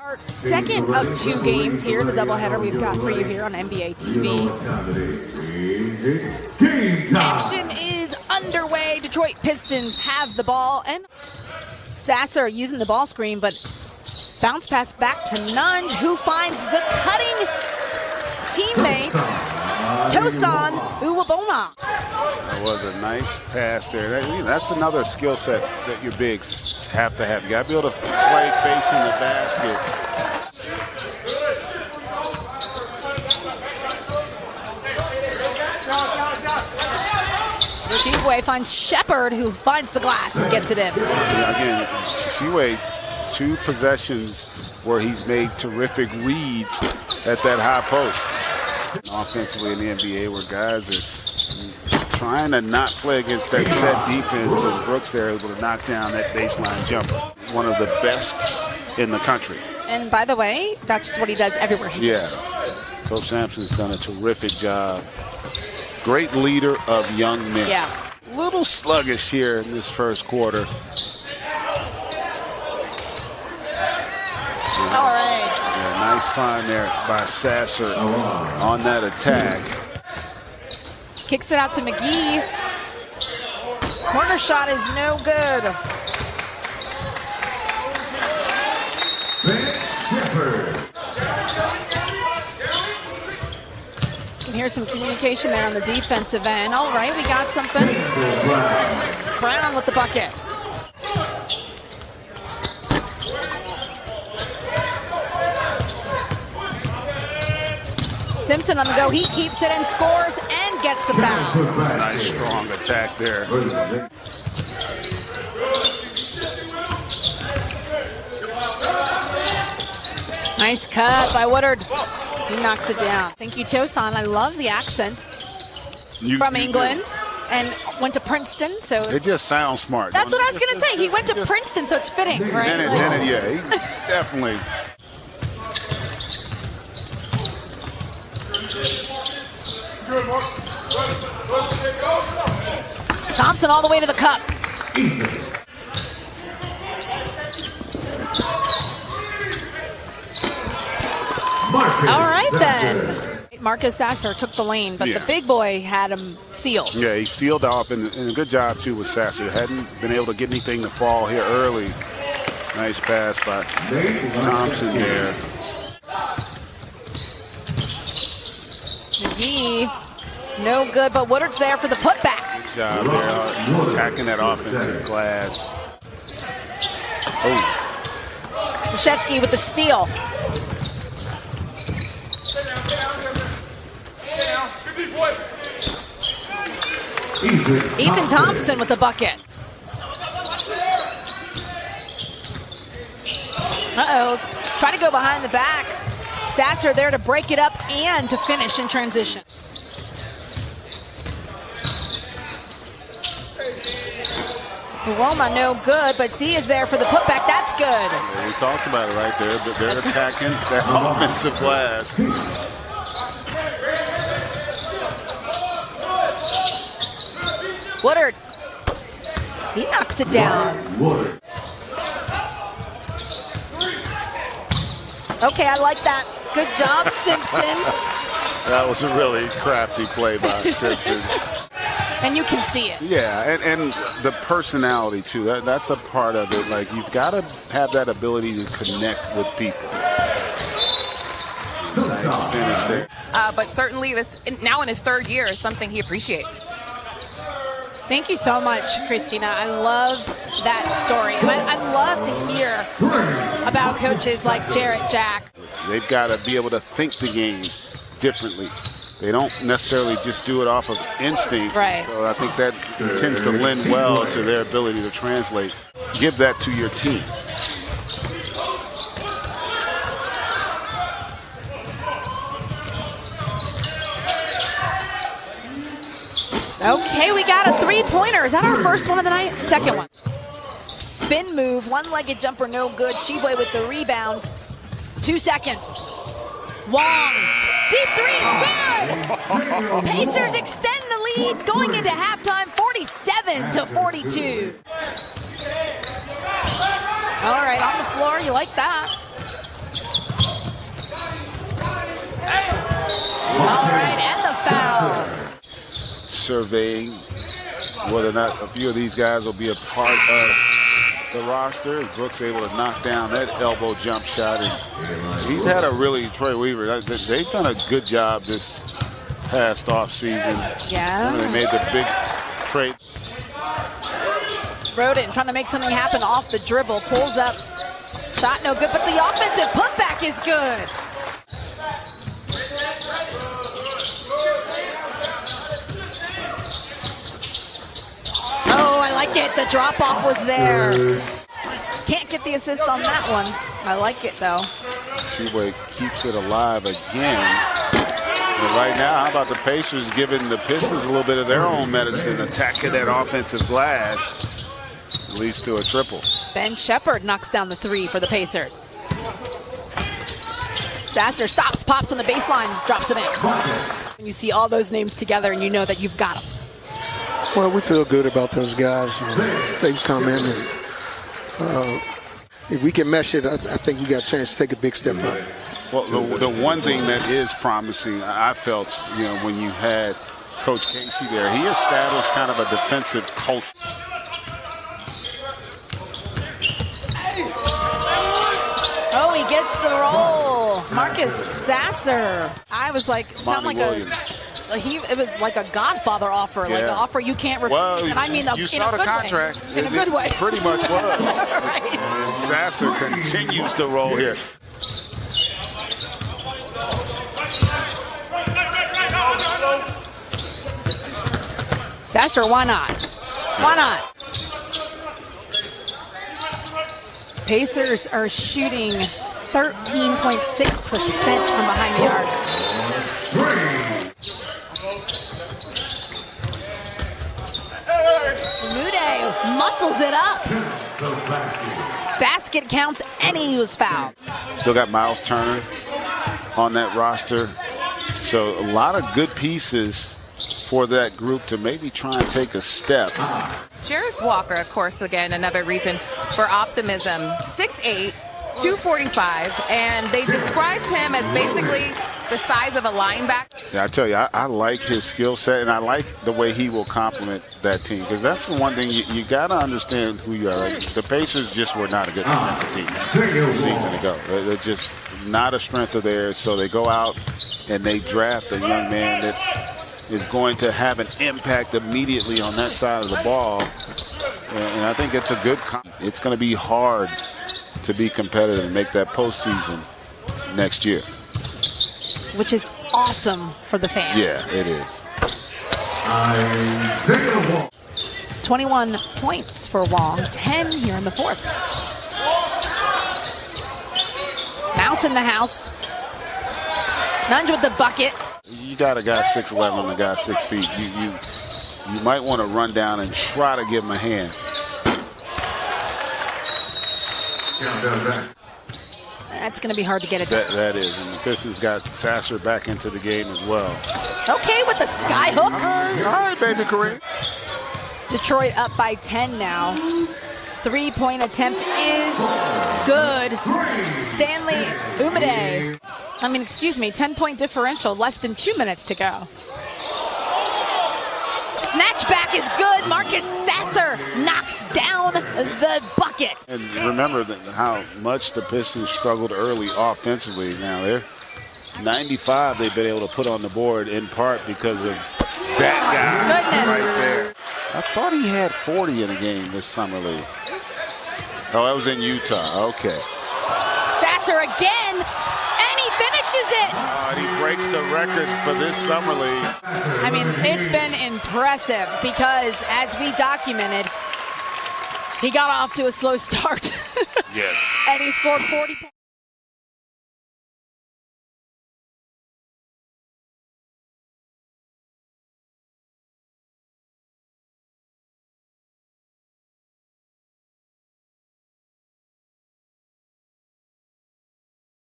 Our second of 2 games here, the doubleheader we've got for you here on NBA TV. Action is underway. Detroit Pistons have the ball, and Sasser using the ball screen, but bounce pass back to Nunge, who finds the cutting teammate, Tosan Uwaboma. That was a nice pass there. That's another skill set that your bigs have to have. You got to be able to play facing the basket. Sheway finds Shepard, who finds the glass and gets it in. Yeah, again, Sheway, 2 possessions where he's made terrific reads at that high post. Offensively in the NBA, where guys are trying to not play against that set defense, and Brooks there able to knock down that baseline jumper. One of the best in the country. And by the way, that's what he does everywhere he goes. Coach Sampson's done a terrific job. Great leader of young men. Yeah. Little sluggish here in this first quarter. All right. Yeah, nice find there by Sasser on that attack. Kicks it out to McGee. Corner shot is no good. And here's some communication there on the defensive end. All right, we got something. Brown with the bucket. Simpson on the go. He keeps it and scores and gets the foul. Nice strong attack there. Nice cut by Woodard. He knocks it down. Thank you, Tosan. I love the accent. From England and went to Princeton, so it just sounds smart. That's what I was going to say. He went to Princeton, so it's fitting, right? Yeah, he definitely. Thompson all the way to the cup. All right, then. Marcus Sasser took the lane, but the big boy had him sealed. Yeah, he sealed off, and a good job, too, with Sasser. Hadn't been able to get anything to fall here early. Nice pass by Thompson there. McGee, no good, but Woodard's there for the putback. Good job there, attacking that offensive glass. Oh. Krzyzewski with the steal. Ethan Thompson with the bucket. Uh-oh. Try to go behind the back. Sasser there to break it up and to finish in transition. Roma no good, but C is there for the putback. That's good. Yeah, we talked about it right there, but they're attacking that offensive glass. Woodard. He knocks it down. Okay, I like that. Good job, Simpson. That was a really crafty play by Simpson. And you can see it. Yeah, and the personality, too. That's a part of it. Like, you've got to have that ability to connect with people. Nice finish there. But certainly this, now in his 3rd year, is something he appreciates. Thank you so much, Christina. I love that story. And I love to hear about coaches like Jarrett Jack. They've got to be able to think the game differently. They don't necessarily just do it off of instinct. Right. So I think that tends to lend well to their ability to translate. Give that to your team. Okay, we got a 3-pointer. Is that our first one of the night? Second one. Spin move, one-legged jumper, no good. Sheboy with the rebound. 2 seconds. Wong. Deep 3 is good. Pacers extend the lead going into halftime, 47-42. All right, on the floor, you like that. All right, and the foul. Surveying whether or not a few of these guys will be a part of the roster. Brooks able to knock down that elbow jump shot. And he's had a really, Troy Weaver, they've done a good job this past offseason. Yeah. They made the big trade. Roden trying to make something happen off the dribble. Pulls up. Shot no good, but the offensive putback is good. Oh, I like it. The drop-off was there. Can't get the assist on that one. I like it, though. Seaway keeps it alive again. And right now, how about the Pacers giving the Pistons a little bit of their own medicine, attacking that offensive glass. Leads to a triple. Ben Shepherd knocks down the three for the Pacers. Sasser stops, pops on the baseline, drops it in. And you see all those names together and you know that you've got them. Well, we feel good about those guys. They've come in and if we can mesh it, I think we got a chance to take a big step up. Well, the one thing that is promising, I felt, when you had Coach Casey there, he established kind of a defensive culture. Oh, he gets the roll. Marcus Sasser. I was like, sound like it was like a Godfather offer, like an offer you can't refuse. Well, and I mean, you saw the contract. In a good way. It pretty much was. Right. And Sasser continues to roll here. Sasser, why not? Why not? Pacers are shooting 13.6% from behind the arc. Mude muscles it up. Basket counts, and he was fouled. Still got Miles Turner on that roster. So a lot of good pieces for that group to maybe try and take a step. Jarris Walker, of course, again, another reason for optimism. 6'8", 245, and they described him as basically the size of a linebacker. Yeah, I tell you, I like his skill set, and I like the way he will complement that team, because that's the one thing you got to understand who you are. Like, the Pacers just were not a good defensive team a season ago. They're just not a strength of theirs, so they go out and they draft a young man that is going to have an impact immediately on that side of the ball. And I think it's a good it's going to be hard to be competitive and make that postseason next year. Which is awesome for the fans. Yeah, it is. 21 points for Wong, 10 here in the fourth. Mouse in the house. Nunge with the bucket. You got a guy 6'11", and a guy 6 feet. You might want to run down and try to give him a hand. That's going to be hard to get it. That is, and the Pistons got Sasser back into the game as well. Okay, with the sky hook. All right, baby Kareem. Detroit up by 10 now. Three-point attempt is good. Stanley Umide. 10-point differential, less than 2 minutes to go. Snatchback is good. Marcus Sasser knocks down the bucket. And remember how much the Pistons struggled early offensively. Now they're 95 they've been able to put on the board in part because of that guy right there. I thought he had 40 in a game this summer league. Oh, that was in Utah. Okay. Sasser again, and he finishes it. And he breaks the record for this summer league. I mean, it's been impressive because, as we documented, he got off to a slow start. Yes. And he scored 40 points.